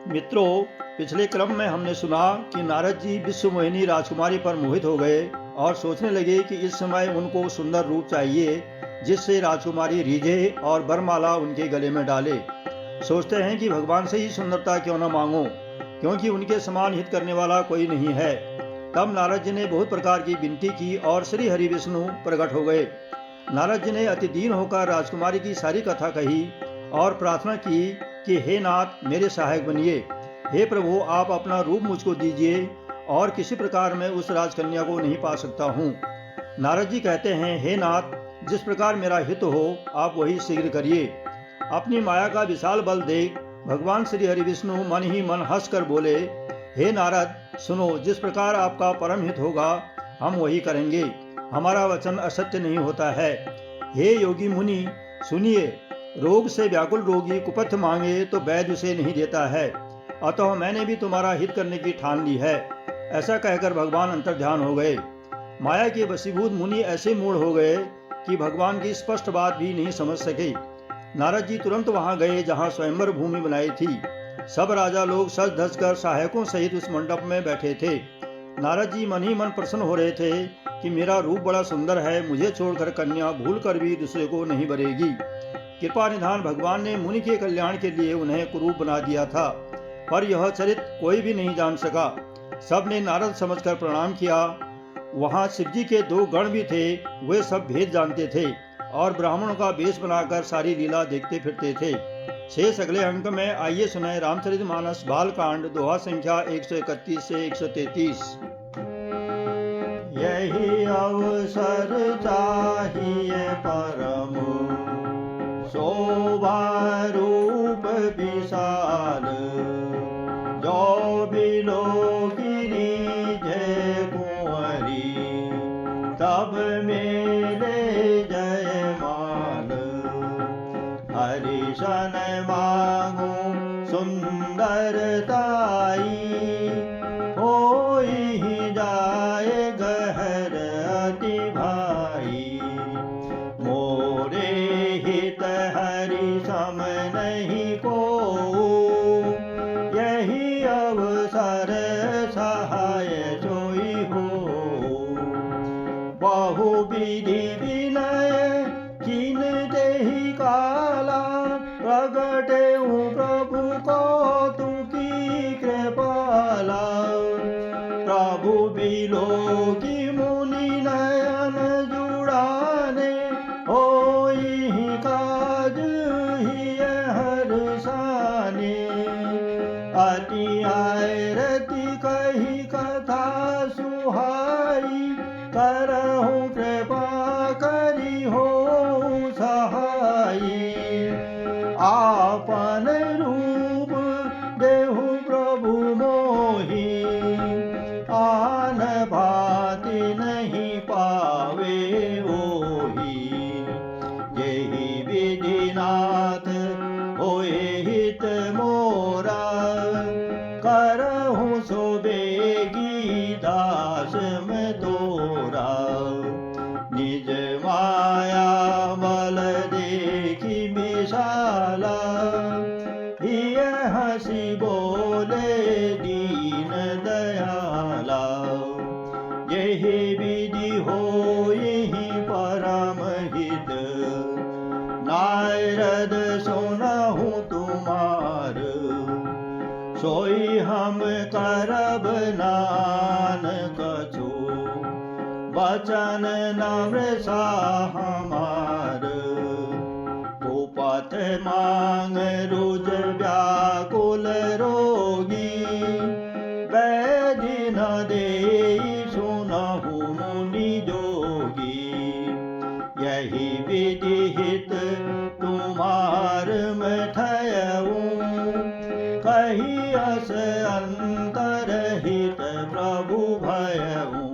मित्रों, पिछले क्रम में हमने सुना कि नारद जी विश्वमोहिनी राजकुमारी पर मोहित हो गए और सोचने लगे कि इस समय उनको सुंदर रूप चाहिए जिससे राजकुमारी रीझे और वरमाला उनके गले में डाले। सोचते हैं कि भगवान से ही सुंदरता क्यों न मांगो, क्योंकि उनके समान हित करने वाला कोई नहीं है। तब नारद जी ने बहुत प्रकार की विनती की और श्री हरि विष्णु प्रकट हो गए। नारद जी ने अति दीन होकर राजकुमारी की सारी कथा कही और प्रार्थना की कि हे नाथ, मेरे सहायक बनिए। हे प्रभु, आप अपना रूप मुझको दीजिए और किसी प्रकार मैं उस राजकन्या को नहीं पा सकता हूँ। नारद जी कहते हैं, हे नाथ, जिस प्रकार मेरा हित हो आप वही शीघ्र करिए। अपनी माया का विशाल बल देख भगवान श्री हरि विष्णु मन ही मन हंसकर बोले, हे नारद, सुनो, जिस प्रकार आपका परम हित होगा हम वही करेंगे। हमारा वचन असत्य नहीं होता है। हे योगी मुनि, सुनिए, रोग से व्याकुल रोगी कुपथ मांगे तो वैद्य उसे नहीं देता है, अतः मैंने भी तुम्हारा हित करने की ठान ली है। ऐसा कहकर भगवान अंतर्ध्यान हो गए। माया के वशीभूत मुनि ऐसे मूढ़ हो गए कि भगवान की स्पष्ट बात भी नहीं समझ सके। नारद जी तुरंत वहां गए जहां स्वयंवर भूमि बनाई थी। सब राजा लोग सज धज कर सहायकों सहित उस मंडप में बैठे थे। नारद जी मन ही मन प्रसन्न हो रहे थे कि मेरा रूप बड़ा सुंदर है, मुझे छोड़कर कन्या भूल कर भी दूसरे को नहीं बरेगी। कृपा निधान भगवान ने मुनि के कल्याण के लिए उन्हें कुरूप बना दिया था, पर यह चरित्र कोई भी नहीं जान सका। सब ने नारद समझकर प्रणाम किया। वहां शिवजी के 2 गण भी थे, वे सब भेद जानते थे और ब्राह्मणों का वेश बनाकर सारी लीला देखते फिरते थे। शेष अगले अंक में आइए सुनाए रामचरितमानस बालकांड, दोहा संख्या 131 से 133। यही अवसर चाहिए परम शोभा रूप विशाल, जो बिलो गिरिजे कुंवरी तब मेले जयमाल। हरिशन मांगू सुंदरताई, होई ही जाए गहर अति भाई। मोरे हित हरि सम नहीं को, यही अवसर सहाय सोई हो। बहु विधि विनय चिन्हते ही काला, प्रगटे प्रभु को तुकी कृपाला। प्रभु बिलो की मुनि नयन जुड़ाने, होई ही काज ही हर्षाने। अति आयरति कही कथा सुहाई, करहु कृपा करी हो सहाई। आपन रूप देहु प्रभु मोहि, आन भाति नहीं पावे ओहि। यही विधिनाथ होए हित मोरा, करहु सो बेगी दास में तोरा। निज माया बल देखी विशाला, हिय हंसी बोले दीन दयाला। यही विधि हो यही परम हित, नारद सुनहु तुमार। सोई हम करब नान कछु, वचन नम्रसा हमार। कुपथ मांग रुज व्याकुल रोगी, वैधि न देई सुनहु मुनि जोगी। यही विधि हित तुम्हार मिठयऊ, कही अस अंतर हित प्रभु भयऊ।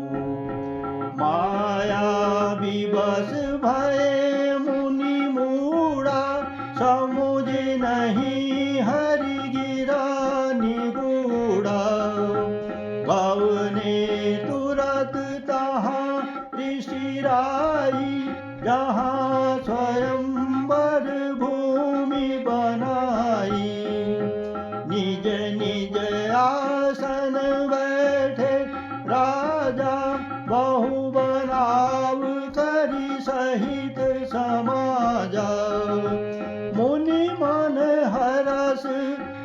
माया विवश भय मुनि मूढ़ा, समुझ नहीं हरि गिरा निगूढ़ा। गवने तुरत तहाँ ऋषि राई, जहाँ स्वयंवर भूमि बनाई। निज निज आसन बैठे राजा, बहु बनाव करी सहित समाजा। मुनि मन हरस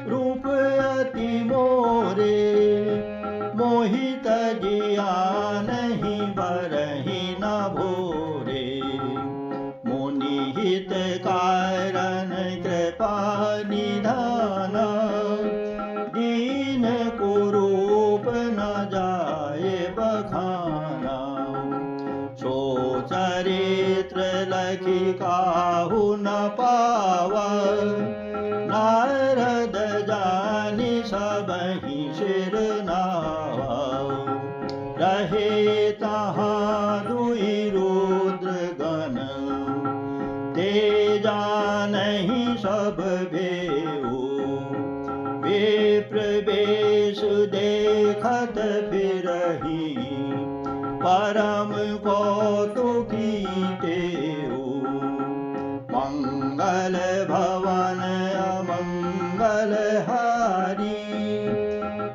रूप अति मोरे, मोहित जिया नहीं बरहि न भोरे। मुनि हित कारण कृपा निधान, दीन कुरूप न जाए बखाना। सो चरित्र लखि काहू न पावा, नारद जानि सबहि सिर नावा। रहे तहाँ दुई रुद्र गण, ते जानहि सब भेऊ। विप्र वेश देखत फिरहि, परम कौतुकी तेऊ। मंगल भवन अमंगल हारी,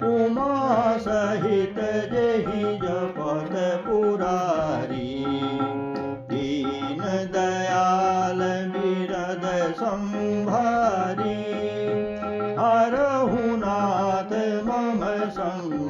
उमा सहित जेहि जपत पुरारी। दीन दयाल बिरद संभारी, हरहु नाथ मम संग